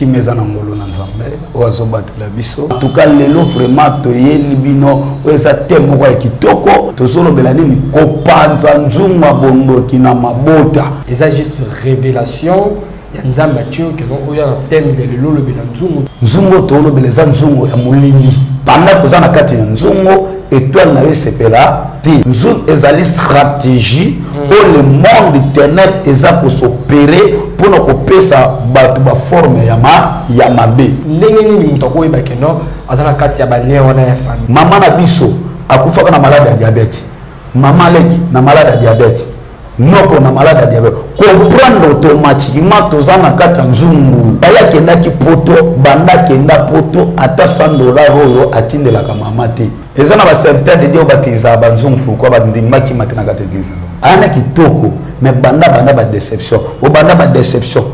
kimeza na ngolo na nzambe oazo batela biso en tout cas lelo vraiment toyeli bino oza temo kwa kitoko tozolobela nini kopanza nzungu bondoki na mabota eza juste révélation ya nzambe atio que no oya thème lelo lobela nzungu tolobela za nzungu ya mulingi panda koza na kati ya nzungu étoile na sepela ti nzungu ezali stratégie où le monde ténèbres eza pour s'opérer pour nous kopesa batu ba forme ya mabe ndenge nini mutako yeba que no azana kati ya bane wana ya famille mama na biso akufaka na malade ya diabète mama leki na malade ya diabète noko na malade ya diabète comprendre automatiquement tozana kati ya nzungu baya kendaki poto banda kenda poto ata $100 oyo atindelaka mama te eza na ba serviteur de Dieu batiza banzungu pourquoi bandimaki matena kati église ana kitoko mais banda ba déception o banda ba déception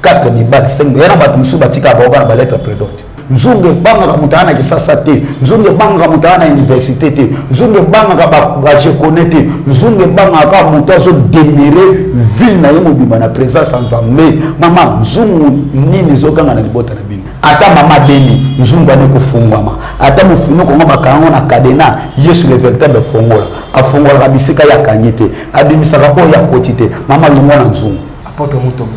4 mibali 5 yana batu musu batika ba na ba lettre prédote nzungu banga mutana kisasa te nzungu banga mutana université te nzungu banga ba je connais te nzungu banga ka mutazo demeurer ville na yemo bima na présence nzambe mama nzungu nini zokanga na libota na bino ata mama beni nzungu ane kufungwama ata mufuno kongo bakango na kadena Yesu le véritable fongola afongola kabisika ya kangite abimisaka ko ya kotite mama lungo na nzungu apoto muto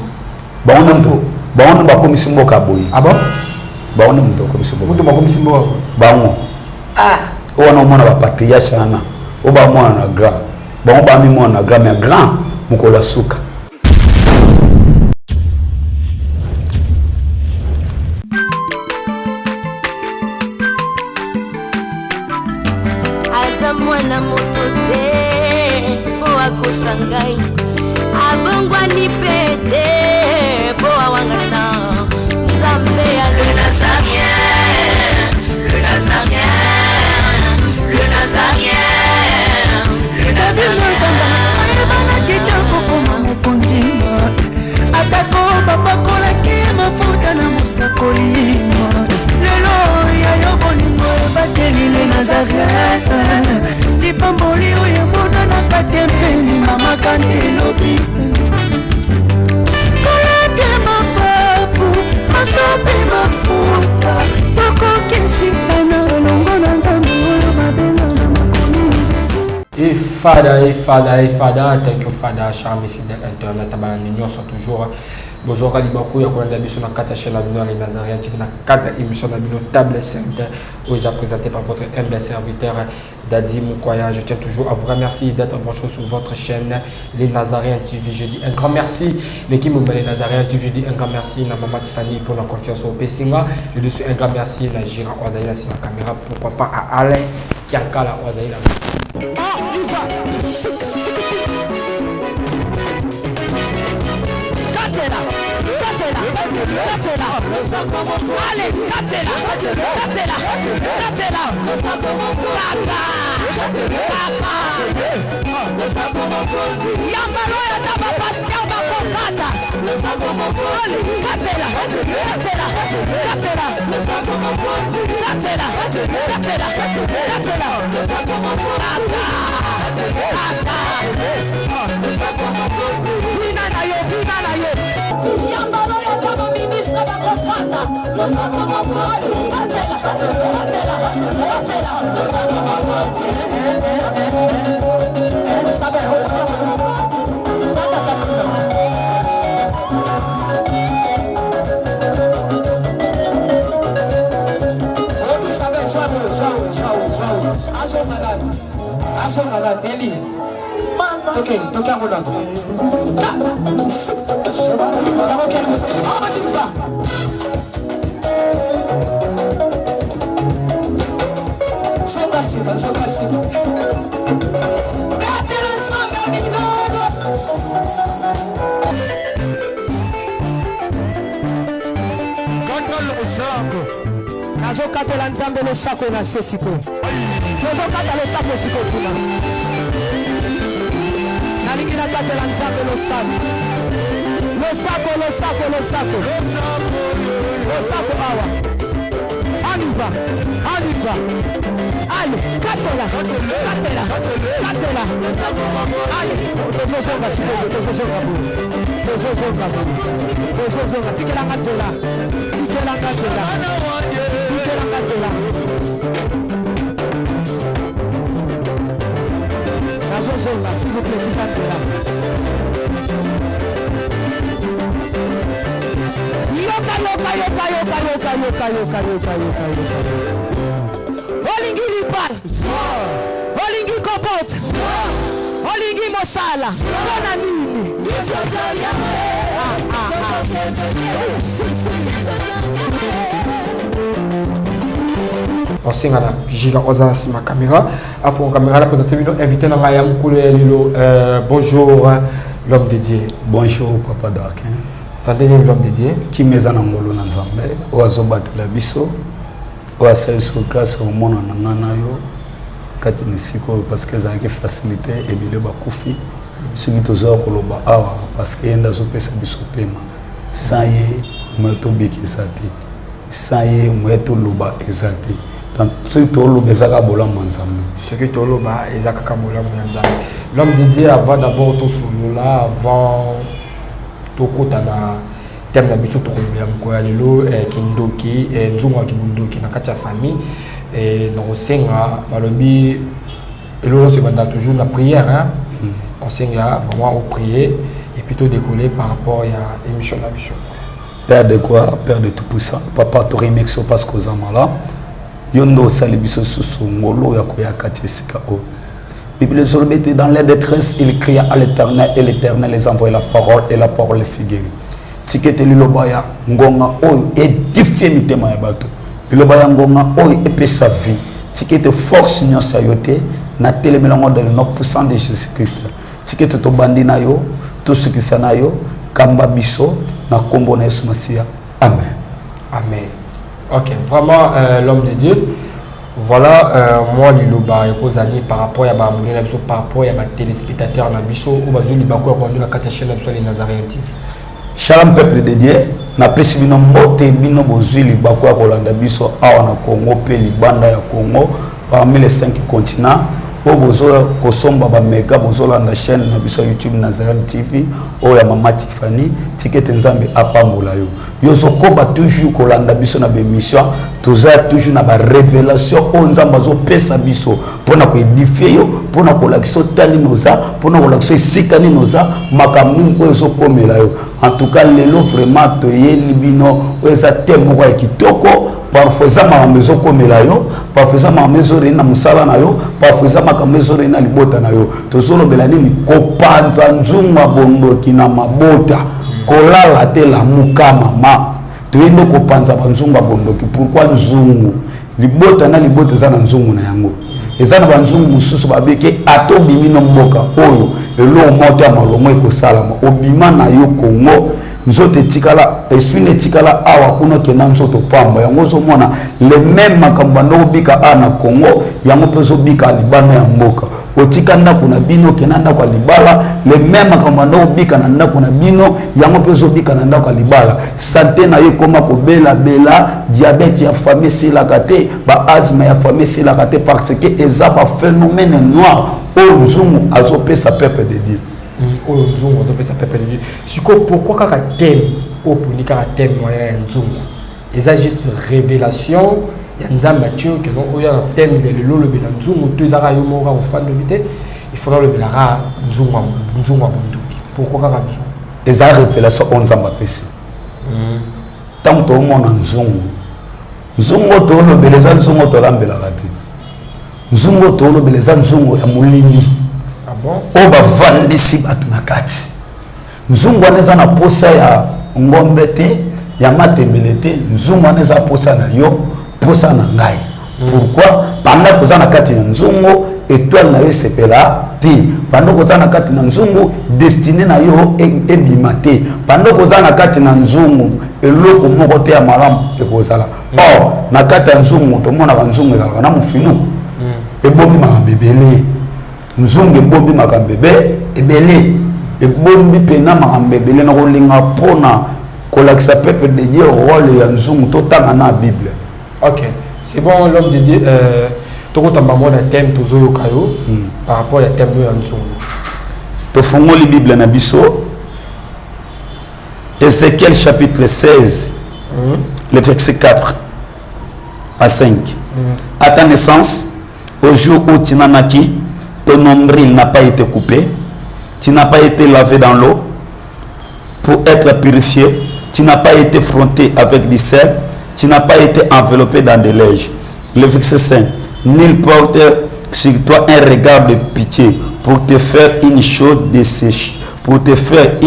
baona bakomisi mboka boye abo baona muto komisi mboka muto bakomisi mboka bango wana mwana ba patriarche ana oba mwana na grand bango ba mi mwana na grand mais grand mukola suka mwana moto te po akosangai abongwa ni pete po awangata nzambe ya le nazarien le nazarien le nazarien le nazarien bana kitoko koma mokondima atako babakolaki mafuta na mosakolima lelo ya yo bolingo bateli le nazarien lipamboli oyo mona na katempeni mama kandelobi kolapye mapapu masopi mafuta tokokisikana longo na nzambe oyo babenga na makomi Fada, thank you Fada, charme fidèle internet, nous sommes toujours Bozora Libakou, ya kuna émission na kata chez la Bino les Nazariens qui na kata émission na Bino table sainte où ils ont présenté par votre humble serviteur Dadi Moukoya. Je tiens toujours à vous remercier d'être branché sur votre chaîne les Nazariens TV. Je dis un grand merci l'équipe les Nazariens TV. Je dis un grand merci à Maman Tiffany pour la confiance au Pessinga. Je dis un grand merci à Gira Ozaïla sur la caméra, pourquoi pas à Alain Kiankala Ozaïla. Nazokatela nzambe le sako na sesiko. Nazokata le sako siko kuna. Nalingi nakatela nzambe le sako. Le sako awa. Aniva. Allez, katela. Allez, tozosonga siko, tozosonga. Tikela katela. S'il vous plaît, Olingi Lipal, Olingi Kopot, Olingi Mosala, Bona Nini. On sing à la giga sur ma caméra. Afro caméra, la présentation invité dans la bonjour, l'homme dédié. Bonjour, Papa Darkin. Santé l'homme dédié. Qui me zana ngolo na nzambe, oazo batela biso, oasa so classe au monde na ngana yo. Kati ni siko parce que ça a facilité et bile ba kufi. Ce qui tozo koloba awa parce que yenda zo pesa biso pema. Sans ye moto biki sati. Sans ye moto loba ezati. Donc ce qui tolo bezaka bola manzambe. Ce qui tolo ba ezaka bola manzambe. L'homme dédié avant d'abord to solo là avant tokota na thème na biso to kolobela mkoya lelo kindoki nzungu kibundoki na kati ya famille et na kosenga balobi elolo se banda toujours la prière hein. On senga vraiment au prier et plutôt décoller par rapport à émission na biso. Père de quoi, Père de tout puissant, Papa to remexo parce que zamala yondo sali biso susu ngolo ya koya kati esika o. Bible était dans la détresse, il cria à l'Éternel et l'Éternel les envoya la parole et la parole les fit guérir. Tikete lilobaya ngonga oyo édifier mitema ya bato. Lilobaya ngonga oyo épée sa vie. Tikete force nyonso yote na telemelango dans le nom puissant de Jésus-Christ. Tikete to bandina yo, to sukisana yo, kamba biso na kombo na Yesu Masia. Amen. Amen. OK, vraiment l'homme de Dieu. Voilà, moi, Liloba, par rapport à Babouni, par rapport à téléspectateurs, ou Bazuli Bako, la Katachel, les Nazaréens TV. Shalom, peuple de Dieu. Na plesi bino mbote bino bozuli Bako, Kolanda Biso, Awana Congo, Peli Banda ya Congo, parmi les 5 continents. Bozola kosomba ba mega bozola na chaîne na biso YouTube Nazaréens TV o ya Mama Tiffany tikete nzambe apambola yo yozokoba toujours kolanda biso na bémission toza toujours na ba révélation o nzamba zo pesa biso pona ko édifier yo pona ko lakso tani noza pona ko lakso sikani noza makamni ko zo komela yo en tout cas lelo vraiment to yeli bino o eza temo kwa kitoko parfois ça ma maison comme la yo parfois ça ma maison rena musala na yo parfois ça ma maison rena libota na yo to solo belani ni kopanza nzunga bondo kina mabota kolala te la mukama ma to yendo kopanza banzunga bondo ki pourquoi nzungu libota na libota za na nzungu na yango ezana banzungu mususu babeke atobimi no mboka oyo elo mota malomo ekosalama obima na yo Kongo nzote tikala esprit tikala awa kuna kena nzoto pamba yango zo mona le même makamba no bika ana Congo yango pezo bika libano ya mboka otikanda kuna bino kenanda kwa libala le même makamba no bika na ndako na bino yango pezo bika na ndako libala santé na yo koma ko bela diabète ya famille sila kate ba asthme ya famille sila kate parce que eza ba phénomène noir o nzumu azopesa peuple de Dieu. Pourquoi quand thème au public un thème moyen nzungu eza juste révélation ya nzamba Mathieu que non ya thème le lolo bela nzungu deux ara yo mora au fan de vité il faudra le belara nzungu bundu pourquoi quand nzungu eza révélation on nzamba pesi tant to mona nzungu to lo beleza nzungu to lambela kati nzungu to lo beleza nzungu ya mulingi o bavandisi bato na kati nzungu aneza na posa ya ngombe te ya matembele te nzungu aneza posa na yo posa na ngai pourquoi panda koza na kati ya nzungu étoile na yo sepela ti panda koza na kati na nzungu destiné na yo ebima te panda koza na kati na nzungu eloko moko te ya malamu ekozala or na kati ya nzungu tomona ba nzungu ezalaka na mufinu ebombi makambebele nzungu ebombi makambebe ebele ebombi pena makambebele na kolinga pona kolakisa peuple de Dieu rôle ya nzungu totanga na Bible. OK, c'est bon l'homme de Dieu tokotamba mona thème tozoyo kayo par rapport à thème ya nzungu. To fungoli Bible na biso Ézéchiel chapitre 16 le verset 4 à 5. À ta naissance, au jour où tu n'as naquis, ton nombril n'a pas été coupé, tu n'as pas été lavé dans l'eau pour être purifié, tu n'as pas été frotté avec du sel, tu n'as pas été enveloppé dans des lèges. Le verset 5. Nul porte sur toi un regard de pitié pour te faire une chose de ces, pour te faire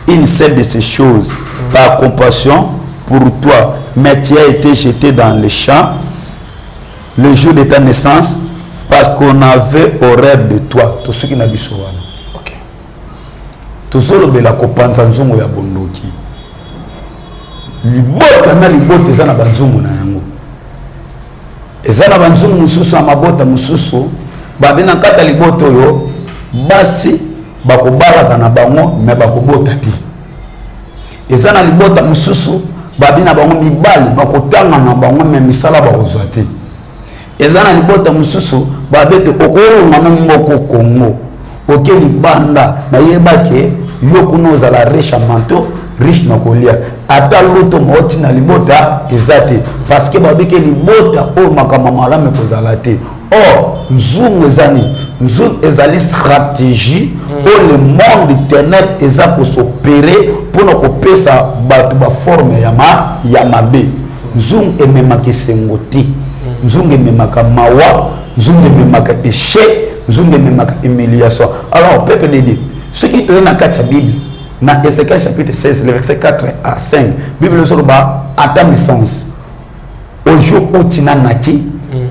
une seule de ces choses par compassion pour toi, mais tu as été jeté dans les champs le jour de ta naissance parce qu'on avait horreur de toi. Tout ce qui n'a pas vu. Tout ce qui n'a pas vu. Libota na libota eza na banzungu na yango. Eza na banzungu mususu na mabota mususu babina kata libota oyo basi bakobala na bango me bakobota ti. Eza na libota mususu babina bango mibali bakotanga na bango me misala bakozwa ti. Eza na libota mususu babete okolo na ngoko Kongo. Oke libanda na yebake yokuno za la riche manto riche na kolia. Ata luto moti na libota ezate parce que babike libota o makama malame kozala te. Or nzungu ezani nzungu ezali stratégie o le monde ténèbre eza pour s'opérer pour na kopesa batu ba forme ya mabe. Nzungu ememaka sengo te, nzungu ememaka mawa, nzungu ememaka échec, nzungu ememaka humiliation. Alors peuple de Dieu, ce qui te na kati ya Bible dans Ézéchiel chapitre 16, le verset 4 à 5, Bible dit à ta naissance, au jour où tu n'as naquis,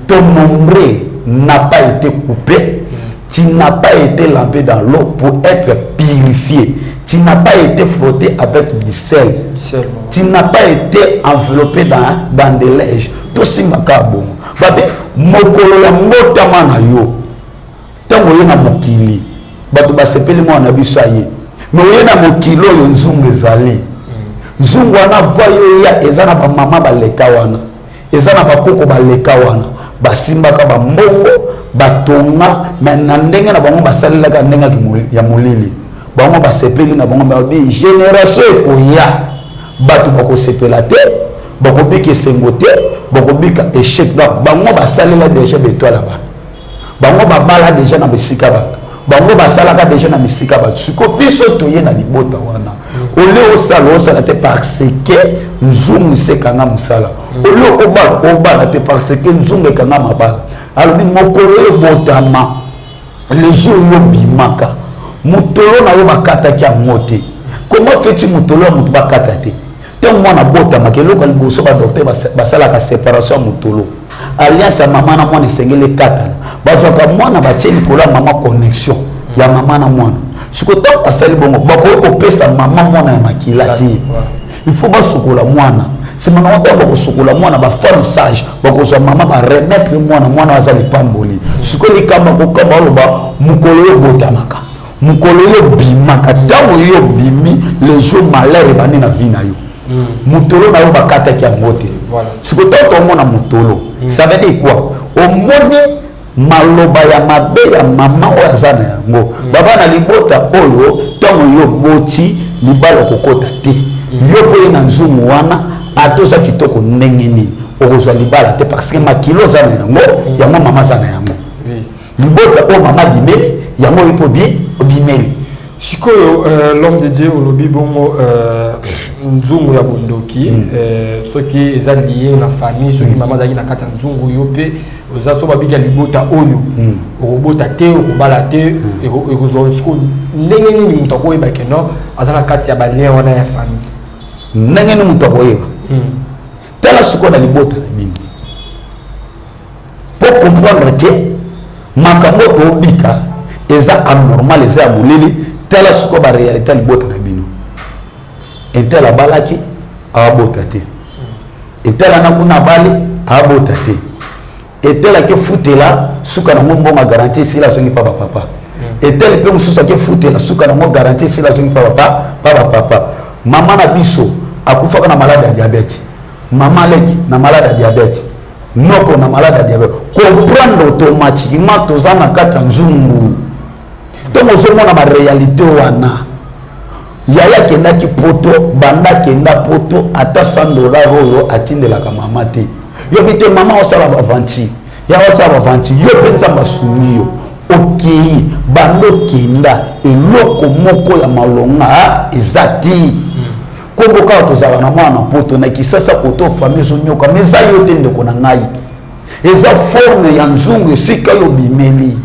ton nombril n'a pas été coupé, tu n'as pas été lavé dans l'eau pour être purifié, tu n'as pas été frotté avec du sel, tu n'as pas été enveloppé dans des lèges. Tout ce qui m'a bon. Babé, mokolo ya mbotama na yo, tango yo na mokili, bato basepeli mo na biso aye. Mais il y a un kilo de nzungu ezali. Nzungu wana vayo ya ezana ba mama baleka wana. Ezana ba koko baleka wana. Basimba ka ba mbongo, batonga, mais na ndenge na bango basalela ka ndenge ya molili. Bango basepeli na bango ba génération ekoya. Batu bako sepela te, bako biki sengo te, bako bika échec ba bango basalela déjà beto là-bas. Bango babala déjà na bisika ba. Bango basalaka déjà na misika ba suko biso toye na libota wana ole osala te parce que nzungu sekanga musala ole obala te parce que nzungu ekanga mabala alobi mokolo yo botama le jour yo bimaka mutolo na yo bakata ki amote comment fais-tu mutolo mutu bakata te te mwana botama ke lokal boso ba docteur basalaka séparation mutolo alliance ya mama na mwana esengeli katana bazwaka mwana batie likolo ya mama connexion ya mama na mwana sikoto asali bongo bako kopesa mama mwana ya makila ti il faut basukola mwana c'est mama wata bako sukola mwana ba femme sage bako zo mama ba remettre mwana azali pamboli sikoli kama ko kama loba mukolo yo botamaka mukolo yo bimaka tango yo bimi les jours malheur bani na vie na yo mutolo na yo bakata ki amote voilà sikoto to mona mutolo ça veut dire quoi au moni maloba ya mabe ya mama oyo azana yango baba na libota oyo tango yo boti libala kokota te yo poye na nzumu wana atoza kitoko ndenge nini okozwa libala te parce que makilo zana yango mama zana yango libota oyo mama bimeli yango ipo bimeli sikoyo l'homme de Dieu olobi bongo nzungu ya bondoki soki eza lié na famille soki mama zaki na kata nzungu yo pe oza so babika libota oyo okobota te okobala te ekozwa siko ndenge nini mutu akoyeba ke no aza na kati ya balien wana ya famille ndenge nini mutu akoyeba tala siko na libota na bino pour comprendre que makambo tobika eza anormal eza ya molili tala siko ba réalité libota na bino etel abalaki abota te etel anakuna bali abota te etel ake futela suka na mbongo garantie sila zongi papa papa etel pe mususu ake futela suka na mbongo garantie sila zongi papa mama na biso akufaka na malade ya diabète mama leki na malade ya diabète noko na malade ya diabète comprendre automatiquement tozana kata nzungu to mozomona ba réalité wana yaya kendaki poto banda kenda poto ata $100 oyo atindelaka mama te yo bite mama osala bavanti ya osala bavanti yo penza basumi yo okei bando kenda eloko moko ya malonga ezati komboka tozala na mwana poto na kisasa koto famille zonyoka meza yo te ndeko na ngai eza forme ya nzungu esika yo bimeli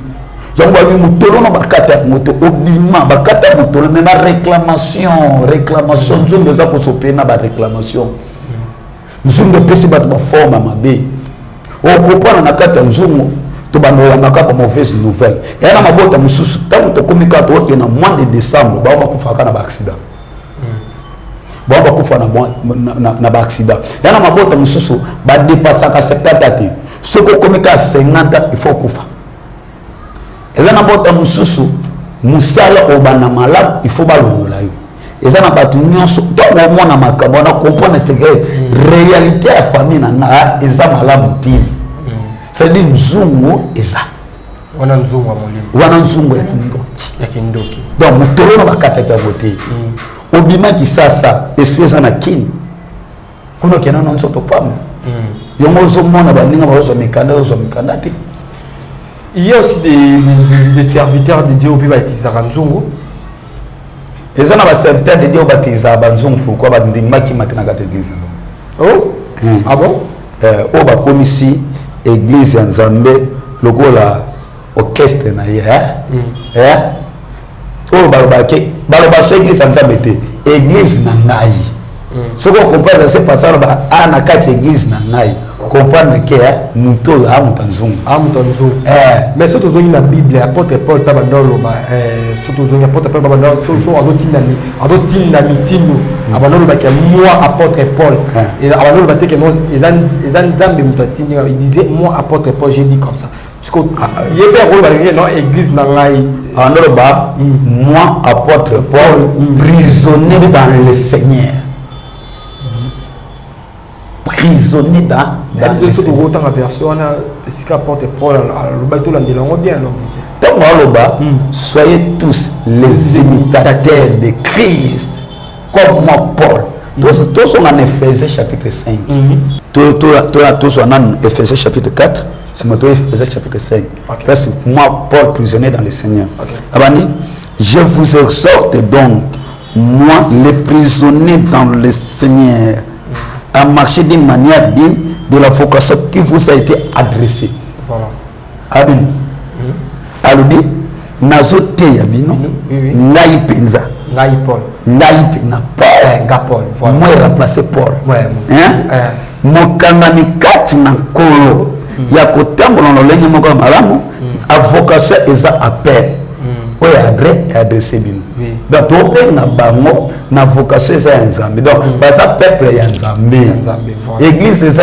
yango abi mutolo na bakata moto obima bakata mutolo na réclamation nzungu eza kosopena ba réclamation nzungu pesi bato ba forme mabe o kopana na kata nzungu to bando ya makapa mauvaise nouvelle yana mabota mususu tangu to komika to oke na mois de décembre ba bakufaka na ba accident ba bakufa na ba accident yana mabota mususu ba dépasser ka 70 te soko komika 50 il faut kufa eza na bota mususu musala obana malab il faut balongola yo eza na batu nyonso to mona makambo na comprendre secret réalité ya famille na eza malamu ti c'est dit nzungu eza wana nzungu wa molimo wana nzungu ya kindoki donc mutolo na bakata ya voter obima kisasa espèce na kin kuno kena non soto pam yongo zo mona baninga bazo mikanda te. Il y a aussi des serviteurs de Dieu qui baptisent Nzungu. Et ça, les serviteurs de Dieu qui baptisent Nzungu. Pourquoi ils disent qu'ils baptisent dans l'église? Oh? Ah bon? On va comme ici, l'église en Zambé, le go la orchestre na ya. Oh, balobake l'église en Zambé, église na ngai. Ce qu'on comprend, c'est pas ça, à na kati église na ngai. Comprendre que muto amutanzungu mais surtout zoni na Bible apôtre Paul tabandolo ba surtout zoni apôtre Paul tabandolo so azotina mitino abandolo ba ke moi apôtre Paul et abandolo ba te que non ezan nzambe muto atini il disait moi apôtre Paul j'ai dit comme ça parce que yebe rôle ba non église na ngai abandolo ba moi apôtre Paul prisonnier dans le Seigneur prisonnier dans la version on a ce qu'apporte Paul le bateau là bien soyez tous les imitateurs de Christ comme moi Paul tous sont en Éphésiens chapitre 5 tous sont en Éphésiens chapitre 4 c'est moi Éphésiens chapitre 5 parce que moi Paul prisonnier dans le Seigneur abani je vous exhorte donc moi les prisonniers dans le Seigneur à marcher d'une manière digne de la vocation qui vous a été adressée. Voilà. Abin. Alubi, nazote yabino, ngai penza. Ngai Paul. Ngai pena Paul. Voilà. Moi remplacer Paul. Ouais. Mokanda ni kati na kolo. Ya kotambola no lenye moko malamu, a vocation eza appel. Oye adressé bino. Donc to na bango na vocation eza ya Nzambe. Donc basa peuple ya Nzambe. Église eza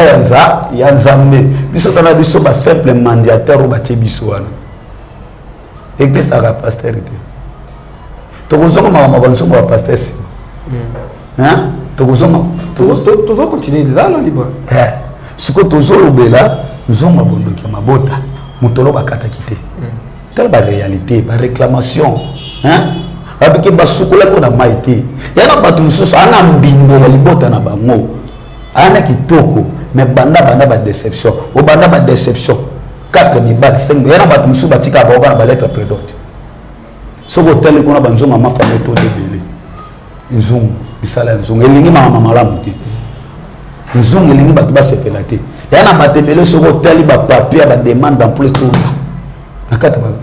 ya Nzambe. Biso tana biso ba simple mandataire ba tie biso wana. Église a pastorité. To kozonga mama banso ba pasteur. Hein? To continuer de là libre. Siko tozo lobela nzonga bondoki mabota. Mutolo bakata kité. Telle la réalité, la réclamation. Hein? Avec les basoukola qu'on a maïté. Il y a un mususu, ana mbindo ya libota na bango. Ana kitoko, mais banda ba déception. O banda ba déception. 4 mibak 5. Il y a un mususu batika ba na ba lettre prédote. Soko tele kuna banzonga mafamo to debele. Nzungu, bisala nzungu elingi mama malamu te. Nzungu elingi batu ba sepelate. Il y a un batebele soko tele ba papier ba demande d'emploi tout.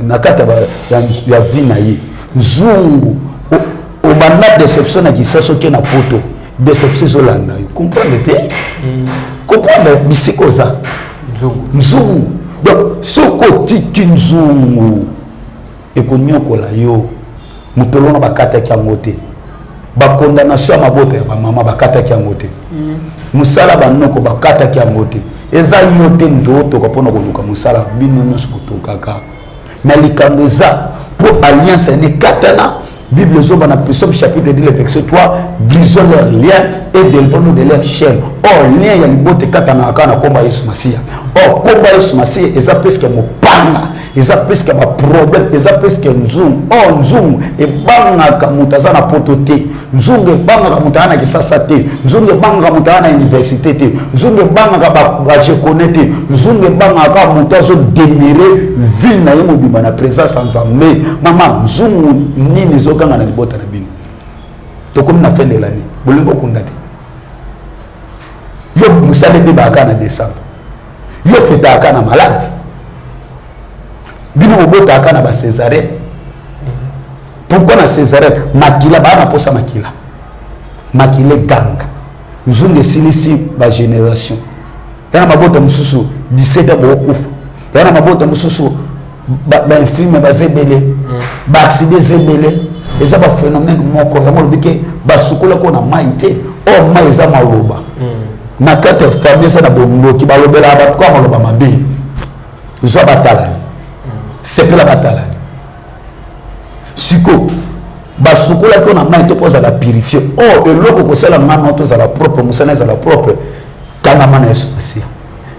Nakata ya vina ye nzungu obanda déception na kisaso ke na poto déception zolanda yo comprendre te comprendre bisikoza nzungu donc soko tiki nzungu ekonyokola yo mutolo na bakata ki angote ba condamnation mabota ya mama bakata ki angote musala banoko bakata ki angote eza yote ndoto kapona koluka musala bino nyonso kutokaka mais likambo za pour alliance ne katana Bible zoba na Psaume chapitre 10 verset 3 brisons leurs liens et délivrons-nous de leurs chaînes. Or lien ya libote katana akana komba Yesu Masia. Or komba Yesu Masia eza presque mo ebanga eza presque ba problème eza presque nzungu nzungu ebanga mutaza na poto te nzungu ebanga mutana na kisasa te nzungu ebanga mutana na université te nzungu ebanga ba je connais te nzungu ebanga ka mutazo demeurer ville na yemo bima na présence nzambe mama nzungu nini zokanga na libota na bino to comme na fin de l'année bolingo kundate yo musale be baka na décembre yo feta aka na malade bino obota aka na ba césarien pourquoi na césarien makila ba na posa makila ganga nzungu silisi ba génération yana mabota mususu 17 ans bokufa yana mabota mususu ba infirme ba zebele ba accident zebele eza ba phénomène moko ya molobike ba sukula ko na maite mai eza maloba na kata famille ça na bomboki balobela ba kwa maloba mabe zo batala sepela batala siko basukula ko na maite poza la purifier eloko ko sala mano to za la propre musana za la propre kana mana yesu pasia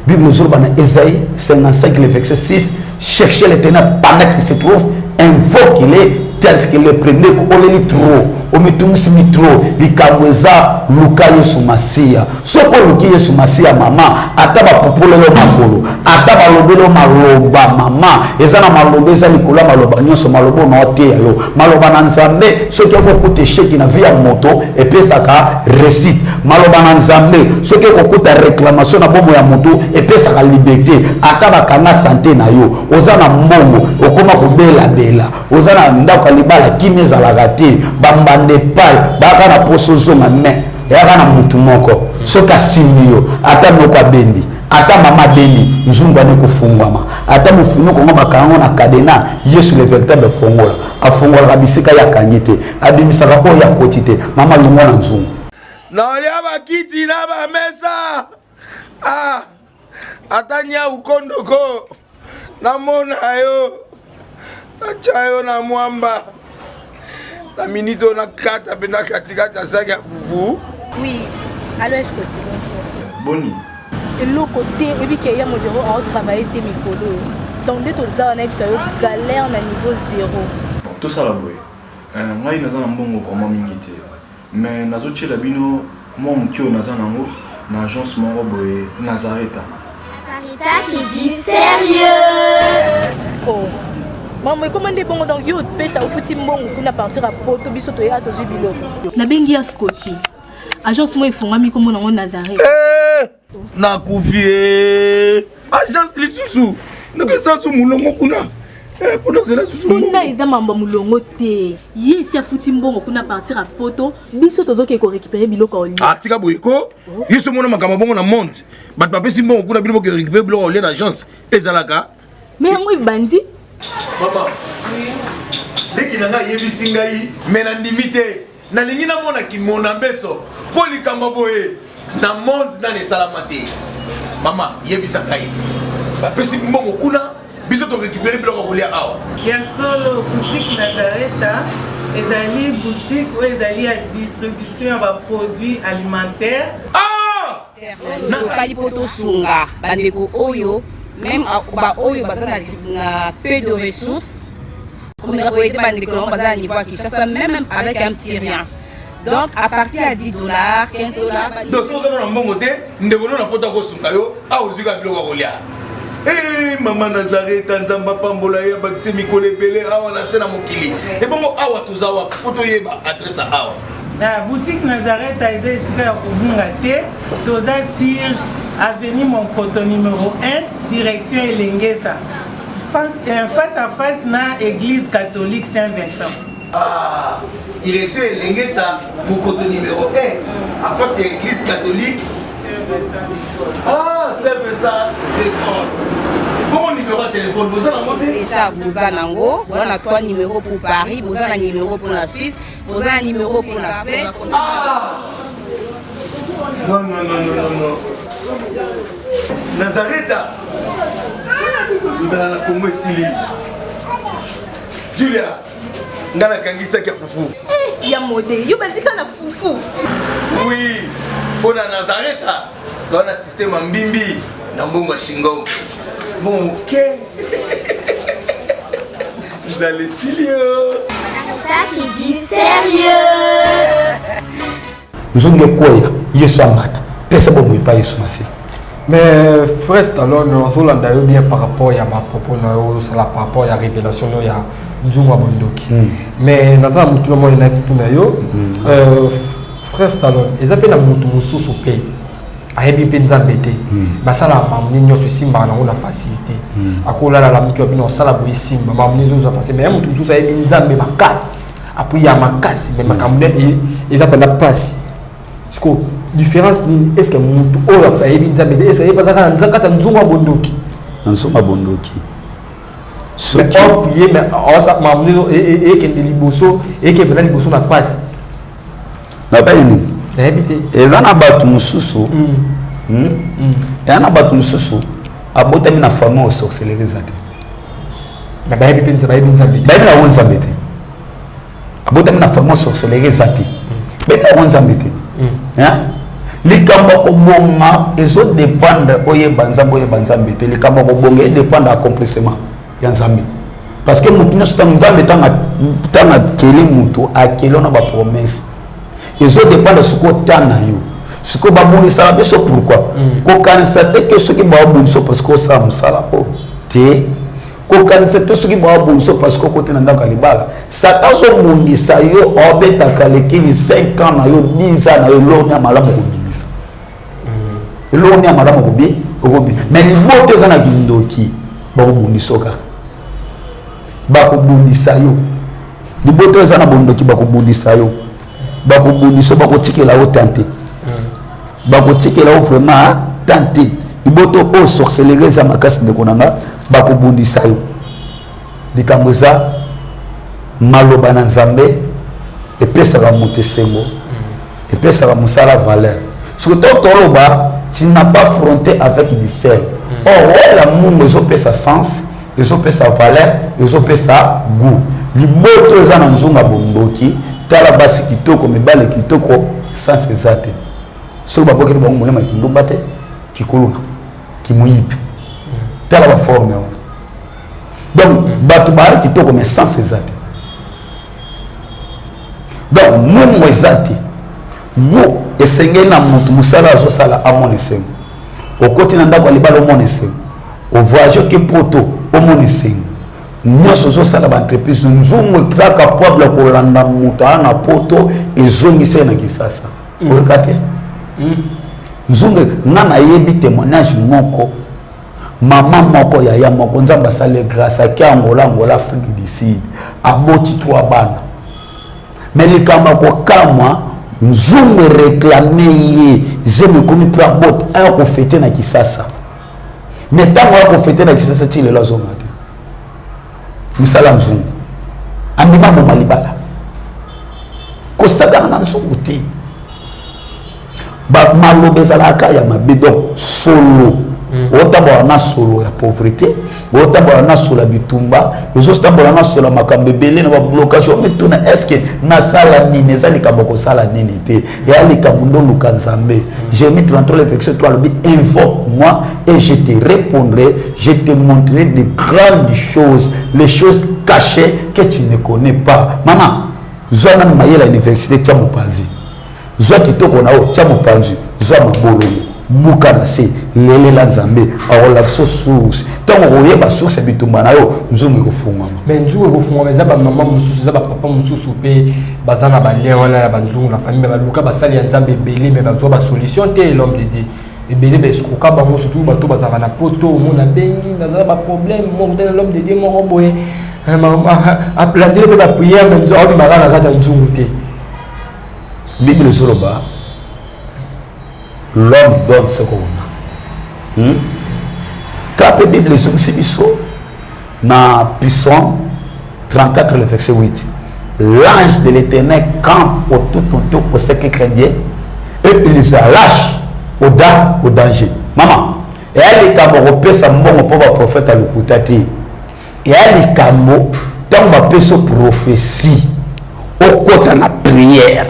Bible jour bana Esaïe 55 le verset 6 cherchez l'Éternel pendant qu'il se trouve invoquez-le tel qu'il le prenait ko oleli trop omitumusi mitro likamweza luka yesu masia soko luki yesu masia mama ataba popolelo makolo ataba lobelo maloba mama ezana maloba eza likola maloba nyonso maloba na ote yo maloba na nzambe soki okokuta sheki na via moto epesaka recite maloba na nzambe soki okokuta réclamation na bomo ya moto epesaka liberté ataba kanga santé na yo ozana mbongo okoma kobela bela ozana ndako libala kimeza la gâté bamba Nepal baka na poso zonga me yaka na mutu moko soka simio ata moko abendi ata mama beni nzungu ane kufungwama ata mufunu ko ngoma kango na kadena Yesu le véritable fongola afongola kabisika ya kanyete abimisaka ko ya kotite mama lingo na nzungu na olia bakiti na ba mesa atanya ukondoko na mona yo na chayo na mwamba la minute on a 4 à katikata saki ya fufu. Oui, allô Escoti, bonjour. Boni. Et le côté, et puis qu'il y a mon bureau à travailler tes micros. Donc, dès que tu as un galère à niveau 0. Bon, tout ça là, oui. Moi, je suis un bon vraiment minité. Mais je suis un bino, moi, je suis un agence Nazareta. Sarita qui dit sérieux. Oh. Maman, comment est bon donc yo pesa au fouti mbongo kuna partir à poto biso to ya to jubilo. Na bengi ya Scotty. Agence moi ifungami comme na Nazareth. Na kufie. Agence lisusu. Donc ça sou mulongo kuna. Pendant cela sou. Kuna iza mamba mulongo te. Ye si fouti mbongo kuna partir à poto biso to zoke ko récupérer biloko oli. Tika boyeko. Yeso mona makama bongo na monte. Bat papa si mbongo kuna biloko récupérer biloko oli na agence. Ezalaka. Mais moi bandi. Maman, dès qu'il y a des singaï, mais na limité, na lingina mona ki mona beso, poli kambaboye, na monde na ne salamate. Maman, yebi sangaï. Ba pesi mbongo kuna, biso to récupérer biloko kolia awa. Ya solo boutique Nazareta, ezali boutique où ezali à distribution de produits alimentaires. Ah! Na sali poto sunga, bandeko oyo. Même ba oyo bazana na peu de ressources comme on a été bandiclon bazana niveau qui chasse même avec un petit rien. Donc à partir à $10, $15. Donc si on a un bon côté, nous devons na poto ko sungayo, a ozika biloko kolia. Maman Nazareth nzamba pambola ya bakise mikole belé awa na sena mokili. Et bon awa tozawa poto yeba adresse awa. La boutique Nazareth a été ici à Kubungate, toza sur avenue Monkoto numéro 1, direction Elengesa. Face à face na église catholique Saint-Vincent. Ah, direction Elengesa, Monkoto numéro 1, à face à l'église catholique Saint-Vincent. Ah, Saint-Vincent d'école. Bon numéro de téléphone, vous en avez déjà vous en avez, on a 3 numéros pour Paris, vous en avez un numéro pour la Suisse, vous en avez un numéro pour la Suède. Ah! Non. Nazareta. Nous allons la Congo Sili. Julia, ngana kangisa kia fufu. Ya modé, yo bandika na fufu. Oui, pour la Nazareta, dans un système en bimbi, dans bon shingo. Bon, ok. Bozale Silio. C'est du sérieux. Nzungu koya Yesu amata. Pesa bomo ipa Yesu masi. Mais frère Stallone, nous allons bien par rapport à ma propos, par rapport à la révélation il y a Nzungu Bondoki. Mais nous avons tout le monde qui frère Stallone, ils appellent la mutu sous paix. Ayebi penza mbete. Basala mamni nyo simba na una facilité. Akola la mukyo bino sala boy simba mamni zo facilité. Mais mutu sous ayebi nzambe makasi. Après ya makasi mais makamune ils appellent la passe. Parce que différence ni est-ce que mutu oyo ayebi nzambe est-ce que bazaka nzakata Nzungu Bondoki. Nzungu Bondoki. Ce qui est mais ça mamni et que de liboso et que venant liboso na passe. Na ba yini. Ezana batu mususu yana batu mususu abota mina famo au sorcellerie zate na bayebi penza bayebi nzambe bayebi na wonza mbete abota mina famo au sorcellerie zate bayebi na wonza mbete likambo ko bonga ezo dépendre oye banza mbete likambo ko bonga e dépendre accomplissement ya nzambe parce que mutu nso nzambe tanga keli mutu akelo na ba promesse. Ils ont dépend de ce qu'on a eu. Ce qu'on a bouli ça, mais c'est pourquoi. Quand c'est que ce qui va bouli ça parce qu'on ça musala oh té. Quand c'est que ce qui va bouli ça parce qu'on côté nanda kalibala. Ça t'a so bouli ça yo obeta kalekini 5 ans na yo 10 ans na yo lonia malamu kubimisa. Lonia malamu kubi. Mais les bottes zana kindoki ba bouli soka. Ba ko bouli ça yo. Les bottes zana bondoki ba ko bouli ça yo. Bako buniso bako tikela o tenter bako tikela o vraiment tenter liboto o sorcellerie za makasi de konanga bako bundisa yo likambo za maloba na nzambe et pesa la motesengo et pesa la musala valeur surtout toloba tu n'as pas affronté avec du sel or la mungo zo pesa sens zo pesa valeur zo pesa goût liboto za na Nzungu Bondoki tala basi kitoko mebale kitoko sans ezate so ba boke ba ngolema kindumba te kikuluna kimuyipe tala ba forme on donc batu ba kitoko mais sans ezate donc mumu ezate wo esengeli na mutu musala zo sala amonese okoti na ndako libalo amonese o voyage ke poto amonese nyonso zosala ba entreprise Nzungu est capable de kolanda moto na poto ezongisa na kisasa okate Nzungu ngana yebi témoignage moko mama moko ya moko nzamba sale grâce à Angola Afrique du Sud aboti toi bana mais le kama ko kamwa Nzungu réclamer ye zemi komi pra bot a ko fêter na kisasa mais tango a ko fêter na kisasa tile la zonga misala Nzungu andima mo malibala kostagana na Nzungu te ba malobezala kaya mabedo solo otabo na solo ya pauvreté otabo na solo bitumba ezostabo na solo makambebele na blocage ometuna est-ce que na sala nini ezali kaboko sala nini te ya likamundo lukanzambe j'ai mis 33 le verset 3 le but invoque moi et je te répondrai je te montrerai de grandes choses les choses cachées que tu ne connais pas maman zona mayela université tia mopanzi zwa kitoko na o tia mopanzi zwa mabolo buka na se lele la nzambe aolakso source tango oyeba source bitumba na yo Nzungu ekofungama mais Nzungu ekofungama eza ba mama mususu eza ba papa mususu pe bazana ba lien wana ya Nzungu na famille ba luka basali ya nzambe belé mais bazwa ba solution te l'homme de Dieu et belé be skoka bango surtout bato bazana na poto mona bengi na ba problème mo de l'homme de Dieu mo roboye a planter ba prière mais Nzungu magana kata Nzungu te Bible soroba l'homme donne ce qu'on a. Quand la Bible est dans Psaume 34, le verset 8, l'ange de l'Éternel campe autour pour ceux qui craignent Dieu et il les lâche au danger. Maman, et elle est comme un sa bon prophète à l'Okutati. Et elle est comme un prophétie au côté de la prière.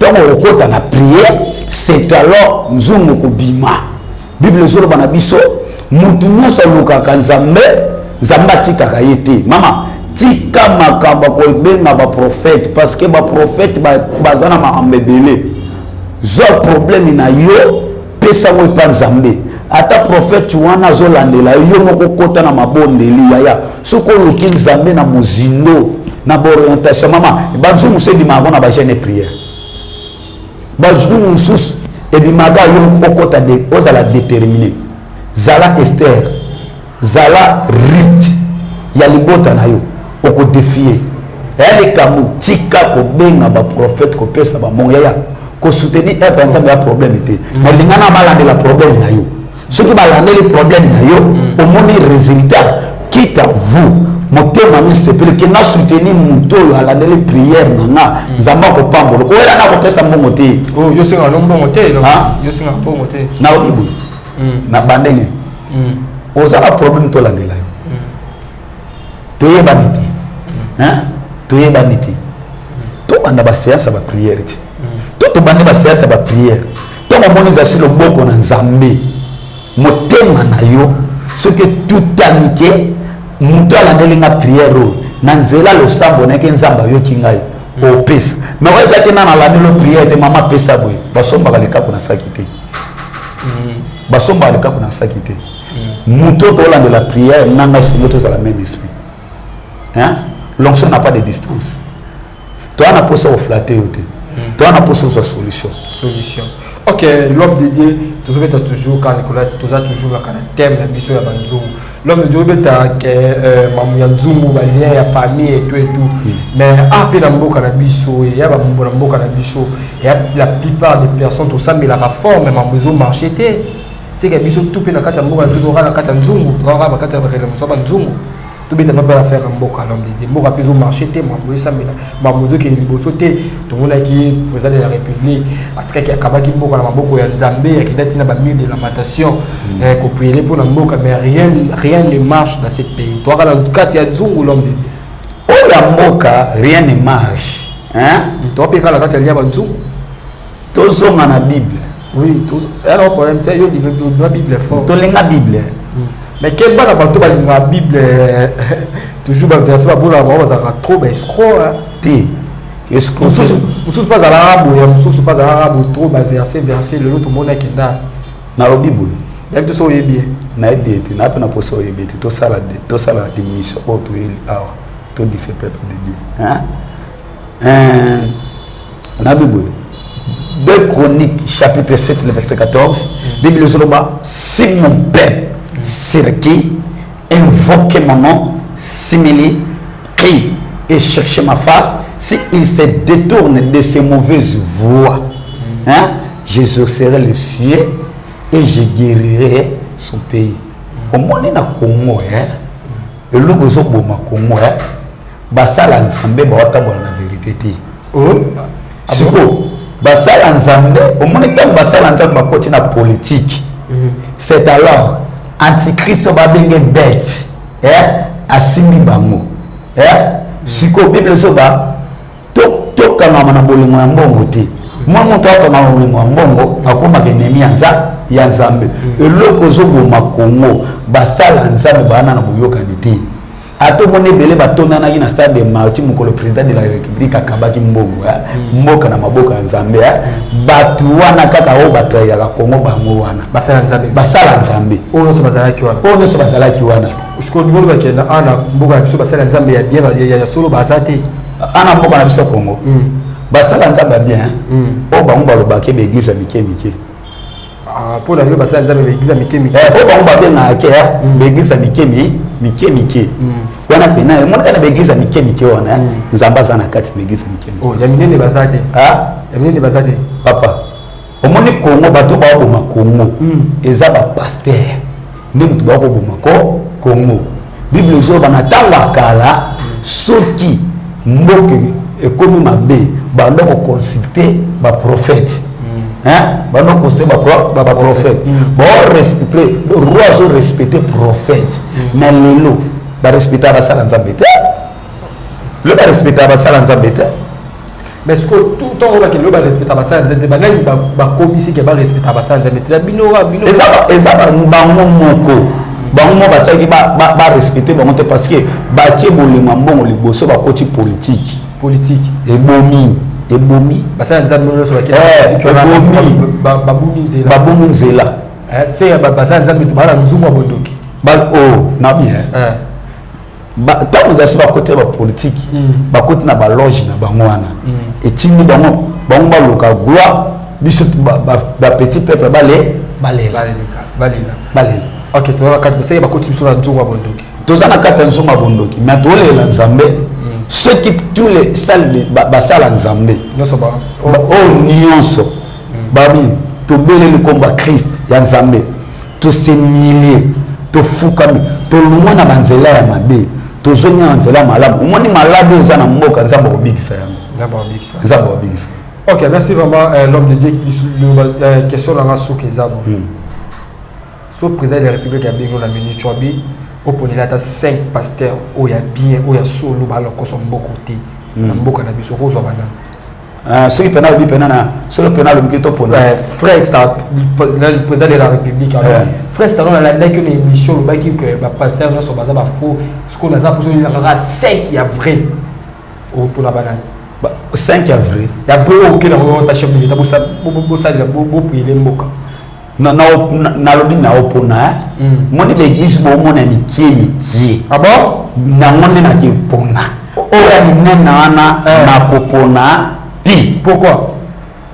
Tant au côté de la prière, c'est alors Nzungu kobima. Bible zolo bana biso mutu nyonso alukaka nzambe nzambe atikaka ye te. Mama tika makambo kobenga ba prophète parce que ba prophète bazana makambo belé zo problème na yo pesa mo pa Nzambe ata prophète wana zo landela yo moko kota na mabondeli yaya soko luki Nzambe na muzindo na orientation mama banzu musedi mabona ba jeune prière banzu musus et bimaga yo kota de ozala déterminer zala Esther zala rite ya libota na yo oko défier elle kamu tika ko benga ba prophète ko pesa ba moya ko soutenir un exemple ya problème était mais lingana balande la problème na yo ceux qui balande le problème na yo au moins résultat quitte à vous motema mi sepele que na soutenir muto yo ala les prières nanga nzamba ko pambolo ko ela na ko pesa mbongo te oh yo singa no mbongo te yo singa mbongo te na obibu na bandeli ozala problème to landela yo toye baniti hein toye baniti to banda ba séance ba prière ti to banda ba séance ba prière to moniza sur le boko na Nzambe motema na yo ce que tout amiqué muto ala ndelinga prière na nzela lo sambo na ke Nzamba yo kingai o pesa mais weza ke na la ndelo prière te mama pesa boy basomba kaleka kuna sakite basomba kaleka kuna sakite muto to la de la prière nanga seigneur tous à la même esprit hein l'onction n'a pas de distance toi on a posé au flatter toi on a posé sa solution ok l'homme de Dieu toujours quand Nicolas tu as toujours la thème la mission ya banzo l'homme de Dieu beta que mamu ya nzumu ba lien ya famille et tout mais après na mboka na biso ya ba mboka na mboka na biso ya la plupart des personnes tout ça mais la réforme mamu zo marché té c'est que biso tout pe na kata mboka tout na kata nzumu ora ba kata relève so ba nzumu tout beta na pas faire mboka l'homme de Dieu mboka biso marché té mamu ça mais mamu zo ke liboso té tout monde qui président de la République atika ki akabaki mboka na maboko ya Nzambe akidati na ba mur de lamentation ko prier pour na mboka mais rien ne marche dans ce pays toi dans le cas il y a nzungu l'homme de Dieu oh la mboka rien ne marche hein toi pe kala kati ya ba nzungu tozonga na Bible oui alors problème c'est yo la Bible fort to lenga Bible mais quel bana bato ba la Bible toujours ba verset ba bola ba za trop ba escroc ti est-ce que mususu pas à l'arabe ya mususu pas à l'arabe trop ba verset le l'autre monde qui na Bible d'habitude so bien na ebete na pe na poso ebete to sala émission pour to awa to diffé peuple de Dieu hein na Bible 2 Chroniques chapitre 7 le verset 14 Bible Zoloba si mon peuple sur qui invoque mon nom simili prie et chercher ma face si il se détourne de ses mauvaises voies hein j'exaucerai le ciel et je guérirai son pays au monde na Congo hein le logo zo boma Congo hein basala Nzambe ba watambola na vérité ti oh siko basala Nzambe au monde tam basala Nzambe ba koti na politique c'est alors antichrist va benga bête hein asimi bango hein siko Bible zo ba to kama na bolingo ya mbongo te moi moto akoma na bolingo ya mbongo akoma ke ennemi ya Nzambe eloko zo boma Congo basala Nzambe bana na boyokani te ato mone bele batonda na ina stade de Marti mukolo président de la République akabaki mbongo mboka na maboka ya Nzambe batu wana kaka o batu ya Congo bango wana basala Nzambe ono so bazalaki wana usko ngolo bakenda ana mboka biso basala Nzambe ya bien ya solo bazate ana mboka na biso Congo basala Nzambe bien o bango balobaki be église mike pour la vie basala Nzambe be église mike o bango babenga ake be église mike wana pena mona kana be église mike wana Nzamba za na kati be église mike oh ya minene bazate ya minene bazate papa o moni Congo bato ba boma Congo eza ba pasteur ndi mutu ba ko boma Congo Bible zo bana tanga kala soki mboke ekomi mabe bando ko consulter ba prophète hein bando consulter ba prophète bon respecter roi zo respecter prophète mais lelo ba respecter ba sala Nzambe te le ba respecter ba sala Nzambe te mais ce que tout le temps on va que le ba respecter ba sala Nzambe ba nani ba komisi ke ba respecter ba sala Nzambe te bino eza ba bango moko bango basaki ba respecter bango te parce que ba tie bolema mbongo liboso ba koti politique ebomi basa nzambe no so babumi nzela c'est basa nzambe bala nzungu bondoki na bien tant nous assis ba côté ba politique ba côté na ba loge na bango wana etindi bango baloka gloire biso ba petit peuple balela ok tu vas quatre c'est ba côté biso na nzungu bondoki tozana kata nzungu bondoki mais tolela nzambe ceux qui tous les salles basala nzambe nyonso ba nyonso babi tobele le combat Christ ya nzambe to s'humilier to fukami to lumwa na banzela ya mabe to zonya nzela malamu umoni malade za na mboka nzambe obikisa yango nzambe obikisa. Ok, merci vraiment l'homme de Dieu qui question dans sous Kezabo. So président de la République a bien la minute chobi au poni là 5 pasteurs où il y a bien où il y a solo ba lokko so mboko te na mboka na biso ko zo bana. Ceux qui penal bi penana ceux qui penal bi to poni frère ça le président de la République frère ça dans la une émission ba qui que ba pasteur no so baza ba faux ce qu'on a ça pour ça il y a 5 il y a vrai au pour la banane. 5 avril. Il y a vraiment aucun moment chef de l'État pour ça pour payer les mboka. Na lobi na opona. Moni l'église mo mona ni kie. Ah bon? Na moni na ki pona. Ora ni nena na popona pi. Pourquoi?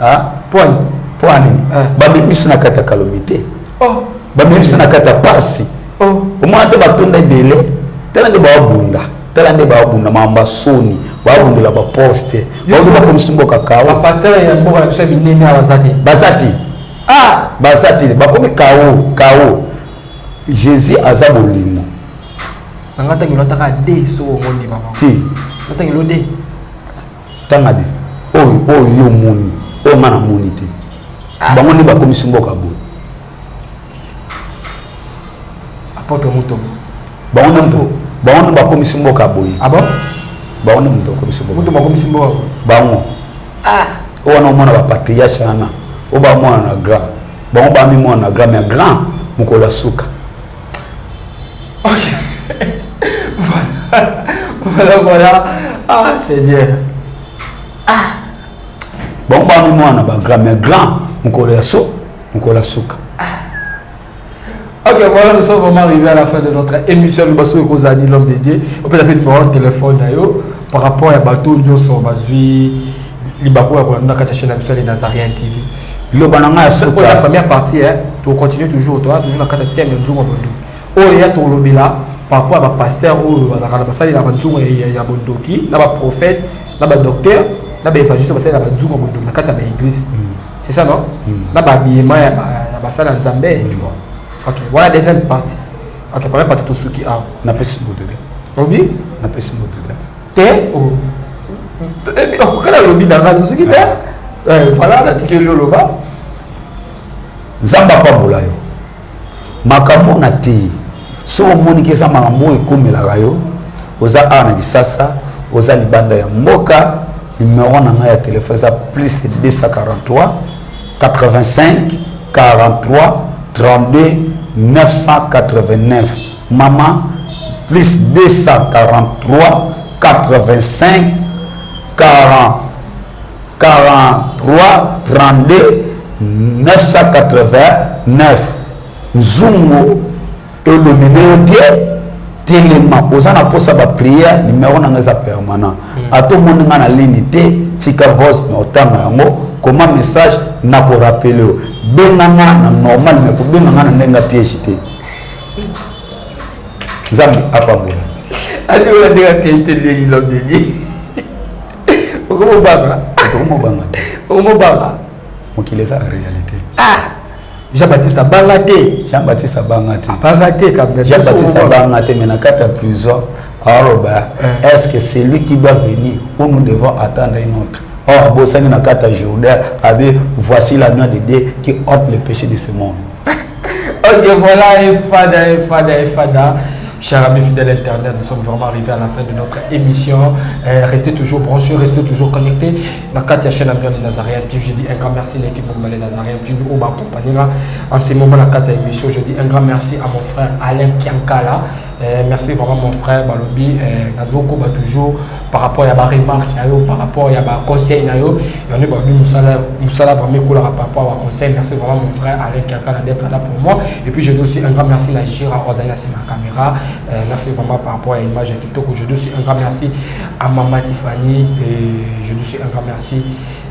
Ah, point nini? Ba bimis na kata calomité. Oh, ba bimis na kata pasi. Oh, o mo ata batonda belé. Tena de ba bunda. Tela nde ba bunda mamba soni ba bunda la ba poste ba bunda comme simbo kakao ba pasteur ya mboka na biso binene bazati bazati ba comme kao Jésus azabolimo ngata ngilo taka de so ngoni mama ti ngata ngilo de tanga de yo moni o mana moni te ba ngoni ba comme simbo kabo apôtre moto baona ba komisi mboka boye abo baona muto komisi mboka muto ba komisi mboka bango wana mona ba patriarche ana o ba mona na grand bango ba mi mona na grand mais grand mukola suka. OK voilà Seigneur bango ba mi mona ba grand mais grand mukola suka. Ok, voilà, nous sommes vraiment arrivés à la fin de notre émission. Nous sommes Kozani, l'homme de Dieu. On peut appeler numéro de téléphone par rapport à bateau, nous sommes basés. Libako a connu la chaîne de Nazarien TV. Le banana c'est la première partie. Tu continues toujours, tu as toujours la carte thème de Nzungu Bondo. Oh, il y a ton lobby là par rapport à pasteur ou à la Nzungu et à Bondoki, là prophète, là docteur, là évangéliste, là Nzungu Bondo, la carte de l'église. C'est ça non? Là habillement, il y a ça dans Zambé, tu vois. Ok, voilà la deuxième partie. Ok, première partie tout ce qui a. Na pesi bodede. Lobby? Na pesi bodede. Te? Oh. Quand le lobby dans tout ce qui est. Voilà, la tique le loba. Zamba pa bolayo. Makambo na ti. So moni kesa makambo ekomela rayo. Oza ana kisasa, oza libanda ya mboka, numéro na nga ya téléphone ça plus 243 85 43 32 989. Maman, plus 243 85 43 32 989. Zungo et le numéro Téléma. Aux ana posa ba prière numéro na ngeza permanent. A tout monde na ligne té tika voice no tanga yango comment message na ko rappeler benanga na normal mais ko benanga na ndenga piège té. Zambi apambola. Ali wala ndenga piège té leli l'homme de Dieu. Okomo baba. Okomo baba. Mokileza la réalité. Jean-Baptiste Abangate. Jean-Baptiste Abangate. Abangate quand même. Jean-Baptiste Abangate mais na kata prison. Alors est-ce que c'est lui qui doit venir ou nous devons attendre un autre? Oh, Bossani na kata Jourdain, voici la noix de Dieu qui ôte le péché de ce monde. Ok, voilà, et fada. Chers amis fidèles Internet, nous sommes vraiment arrivés à la fin de notre émission. Restez toujours branchés, restez toujours connectés. Dans la chaîne Amiens Nazarien, je dis un grand merci à l'équipe Moumale Nazarien qui nous a accompagnés en ce moment dans la émission. Je dis un grand merci à mon frère Alain Kiankala. Merci vraiment mon frère Balobi. Nazoko toujours par rapport à ma remarque, par rapport à ma conseil, on est vraiment cool par rapport à conseil. Merci vraiment mon frère Alain Kiankala d'être là pour moi. Et puis je dis aussi un grand merci à Gira Ozana, c'est ma caméra. Merci vraiment par rapport à l'image de TikTok. Je dis aussi un grand merci à Maman Tiffany. Et je dis aussi un grand merci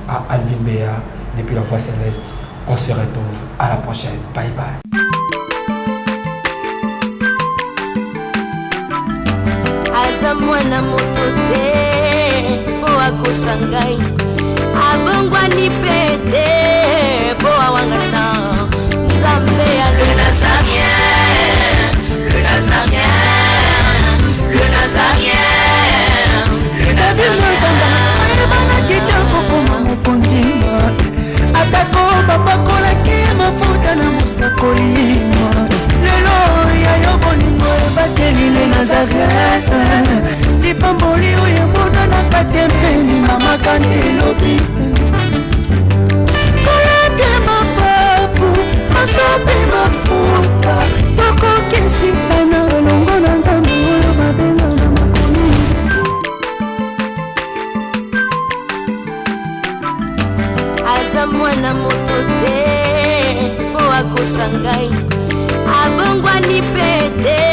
à Alvin Béa depuis la Voix Céleste. On se retrouve à la prochaine. Bye bye. Aza mwana moto te po akosa ngai abongwani pe te po awangana Nzambe ya le Nazarien, le Nazarien, le Nazarien, le Nazarien. Ebana kitoko koma mokondima atako bapakolaki mafuta na mosakolima lelo yayo bolingo ebateli le Nazareth lipamboli oyo emonanaka tempeni mama kantelobi kolapie mapapu masope mafuta tokokesikana longo na Nzambe oyo babenga na makomi aza mwana moto te po akosa ngai abongwani pe te